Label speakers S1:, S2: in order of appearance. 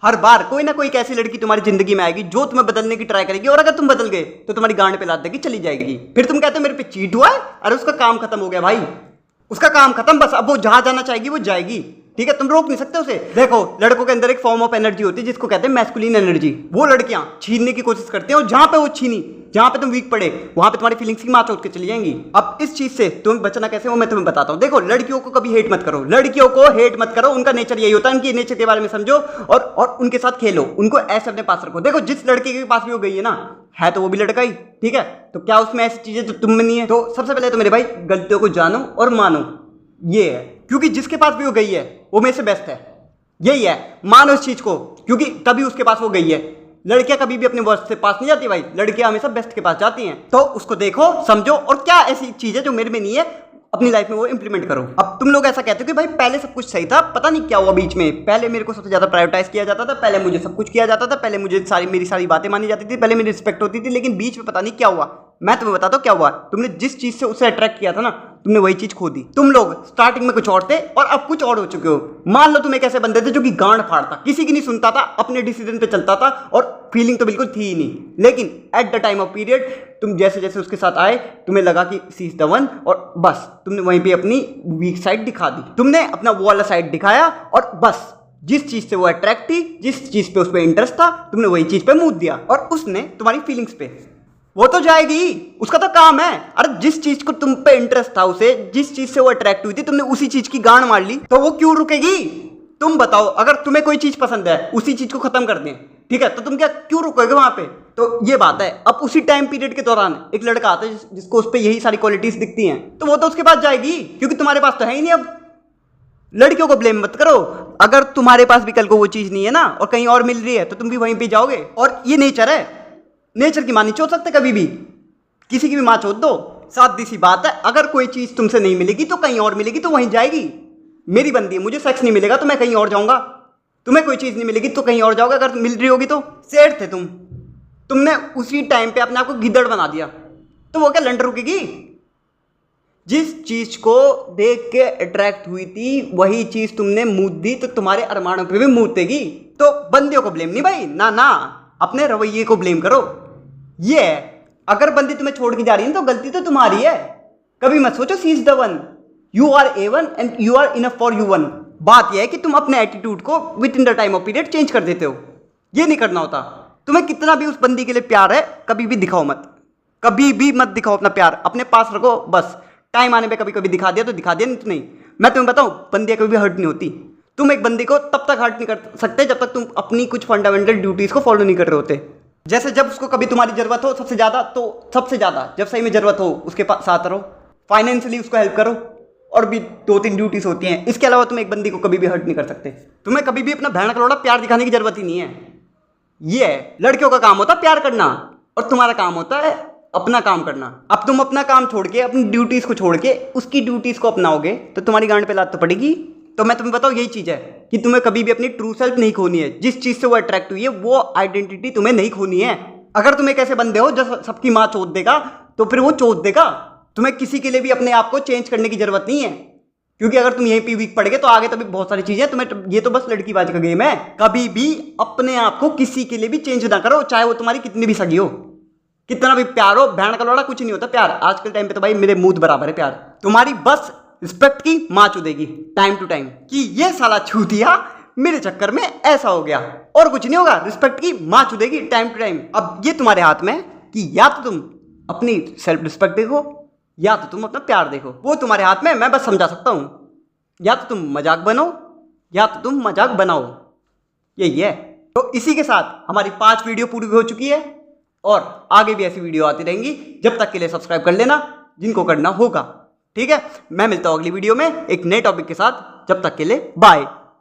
S1: हर बार कोई ना कोई एक ऐसी लड़की तुम्हारी जिंदगी में आएगी जो तुम्हें बदलने की ट्राई करेगी, और अगर तुम बदल गए तो तुम्हारी गांड पे लात देगी चली जाएगी। फिर तुम कहते हो मेरे पे चीट हुआ है, अरे उसका काम खत्म हो गया भाई, उसका काम खत्म, बस अब वो जहां जाना चाहेगी वो जाएगी। ठीक है, तुम रोक नहीं सकते उसे। देखो, लड़कों के अंदर एक फॉर्म ऑफ एनर्जी होती है जिसको कहते हैं मैस्कुलिन एनर्जी। वो लड़कियां छीनने की कोशिश करती हैं, और जहां पे वो छीनी, जहां पे तुम वीक पड़े, वहां पे तुम्हारी फीलिंग्स की मार उठ के चली जाएंगी। अब इस चीज से तुम्हें बचना कैसे, वो मैं तुम्हें बताता हूं। देखो, लड़कियों को कभी हेट मत करो, लड़कियों को हेट मत करो, उनका नेचर यही होता है। उनकी नेचर के बारे में समझो और उनके साथ खेलो, उनको ऐसे अपने पास रखो। देखो, जिस लड़के के पास भी वो गई है ना, है तो वो भी लड़का ही, ठीक है, तो क्या उसमें ऐसी चीजें जो तुम में नहीं है? तो सबसे पहले तो मेरे भाई गलतियों को जानो और मानो, ये है, क्योंकि जिसके पास भी वो गई है वो मेरे से बेस्ट है, यही है। मानो इस चीज को, क्योंकि तभी उसके पास वो गई है। लड़कियां कभी भी अपने वर्स्ट से पास नहीं जाती भाई, लड़कियां हमेशा बेस्ट के पास जाती हैं। तो उसको देखो, समझो, और क्या ऐसी चीज है जो मेरे में नहीं है, अपनी लाइफ में वो इंप्लीमेंट करो। अब तुम लोग ऐसा कहते हो कि भाई पहले सब कुछ सही था, पता नहीं क्या हुआ बीच में। पहले मेरे को सबसे ज्यादा प्रायोरिटाइज किया जाता था, पहले मुझे सब कुछ किया जाता था, पहले मुझे मेरी सारी बातें मानी जाती थी, पहले मेरी रिस्पेक्ट होती थी, लेकिन बीच में पता नहीं क्या हुआ। मैं तुम्हें बताता हूँ क्या हुआ। तुमने जिस चीज से उसे अट्रैक्ट किया था ना, तुमने वही चीज खो दी। तुम लोग स्टार्टिंग में कुछ और थे और अब कुछ और हो चुके हो। मान लो तुम एक ऐसे बंदे थे जो कि गांड फाड़ता, किसी की नहीं सुनता था, अपने डिसीजन पे चलता था, और फीलिंग तो बिल्कुल थी ही नहीं। लेकिन at the time of period तुम जैसे जैसे उसके साथ आए, तुम्हें लगा कि सी इज द वन, और बस तुमने वहीं पे अपनी वीक साइड दिखा दी। तुमने अपना वो वाला साइड दिखाया, और बस जिस चीज से वो अट्रैक्ट थी, जिस चीज पे उस पर इंटरेस्ट था, तुमने वही चीज पे मूव दिया, और उसने तुम्हारी फीलिंग्स पे, वो तो जाएगी, उसका तो काम है। अरे जिस चीज को तुम पे इंटरेस्ट था, उसे जिस चीज से वो अट्रैक्ट हुई थी, तुमने उसी चीज की गांड मार ली, तो वो क्यों रुकेगी? तुम बताओ, अगर तुम्हें कोई चीज पसंद है, उसी चीज को खत्म कर दें, ठीक है, तो तुम क्या क्यों रुकोगे वहां पे? तो ये बात है। अब उसी टाइम पीरियड के दौरान एक लड़का आता है जिसको उस पर यही सारी क्वालिटीज दिखती हैं, तो वो तो उसके पास जाएगी, क्योंकि तुम्हारे पास तो है ही नहीं। अब लड़कियों को ब्लेम मत करो, अगर तुम्हारे पास भी कल को वो चीज नहीं है ना, और कहीं और मिल रही है, तो तुम भी वहीं पे जाओगे। और ये नेचर है, नेचर की मां नहीं छोड़ सकते कभी भी, किसी की भी मां छोड़ दो, सादी सी बात है। अगर कोई चीज तुमसे नहीं मिलेगी तो कहीं और मिलेगी, तो वहीं जाएगी। मेरी बंदी है, मुझे सेक्स नहीं मिलेगा तो मैं कहीं और जाऊंगा, तुम्हें कोई चीज नहीं मिलेगी तो कहीं और जाओगे। अगर मिल रही होगी तो सेठ थे तुमने उसी टाइम पे अपने आप को गिद्दड़ बना दिया, तो वो क्या लंड रुकेगी? जिस चीज को देख के अट्रैक्ट हुई थी, वही चीज तुमने मूद दी, तो तुम्हारे अरमानों पे भी मूदेगी। तो बंदियों को ब्लेम नहीं भाई, ना ना, अपने रवैये को ब्लेम करो। ये है, अगर बंदी तुम्हें छोड़ के जा रही है तो गलती तो तुम्हारी है। कभी मत सोचो she is the one, you are A1 and you are enough for U1। बात यह है कि तुम अपने एटीट्यूड को within the time of period change कर देते हो, ये नहीं करना होता। तुम्हें कितना भी उस बंदी के लिए प्यार है, कभी भी दिखाओ मत, कभी भी मत दिखाओ अपना प्यार, अपने पास रखो बस। टाइम आने पे कभी कभी दिखा दिया तो दिखा दिया, नहीं तो नहीं। मैं तुम्हें बताऊं, बंदियां कभी भी हर्ट नहीं होती। तुम एक बंदी को तब तक हर्ट नहीं कर सकते जब तक तुम अपनी कुछ फंडामेंटल ड्यूटीज को फॉलो नहीं कर रहे होते। जैसे जब उसको कभी तुम्हारी जरूरत हो सबसे ज्यादा, तो सबसे ज्यादा जब सही में जरूरत हो उसके साथ रहो, फाइनेंशियली उसको हेल्प करो, और भी 2-3 ड्यूटीज होती हैं। इसके अलावा तुम एक बंदी को कभी भी हर्ट नहीं कर सकते। तुम्हें कभी भी अपना भैंस कलोड़ा प्यार दिखाने की जरूरत ही नहीं है। ये है, लड़कियों का काम होता है प्यार करना, और तुम्हारा काम होता है अपना काम करना। अब तुम अपना काम छोड़ के, अपनी ड्यूटीज को छोड़ के उसकी ड्यूटीज को अपनाओगे, तो तुम्हारी गांड पे लात तो पड़ेगी। तो मैं तुम्हें बताऊं, यही चीज है कि तुम्हें कभी भी अपनी ट्रू सेल्फ नहीं खोनी है। जिस चीज से वो अट्रैक्ट हुई है, वो आइडेंटिटी तुम्हें नहीं खोनी है। अगर तुम एक ऐसे बंदे हो जो सबकी माँ चोद देगा, तो फिर वो चोद देगा। तुम्हें किसी के लिए भी अपने आप को चेंज करने की जरूरत नहीं है, क्योंकि अगर तुम यहीं पे वीक पड़ गए तो आगे तो भी बहुत सारी चीजें तुम्हें, ये तो बस लड़कीबाजी का गेम है। कभी भी अपने आप को किसी के लिए भी चेंज ना करो, चाहे वो तुम्हारी कितनी भी सगी हो, कितना भी प्यार हो। भैंस का लोड़ा कुछ नहीं होता प्यार। आज के टाइम पे तो भाई मेरे मुंह बराबर है प्यार। तुम्हारी बस रिस्पेक्ट की माँ चुदेगी टाइम टू टाइम, कि ये साला छू दिया मेरे चक्कर में, ऐसा हो गया, और कुछ नहीं होगा। रिस्पेक्ट की माँ चुदेगी टाइम टू टाइम। अब ये तुम्हारे हाथ में कि या तो तुम अपनी सेल्फ रिस्पेक्ट देखो, या तो तुम अपना प्यार देखो, वो तुम्हारे हाथ में। मैं बस समझा सकता हूं, या तो तुम मजाक बनो या तो तुम मजाक बनाओ, यही है। तो इसी के साथ हमारी 5 वीडियो पूरी हो चुकी है, और आगे भी ऐसी वीडियो आती रहेंगी। जब तक के लिए सब्सक्राइब कर लेना जिनको करना होगा, ठीक है। मैं मिलता हूं अगली वीडियो में एक नए टॉपिक के साथ। जब तक के लिए बाय।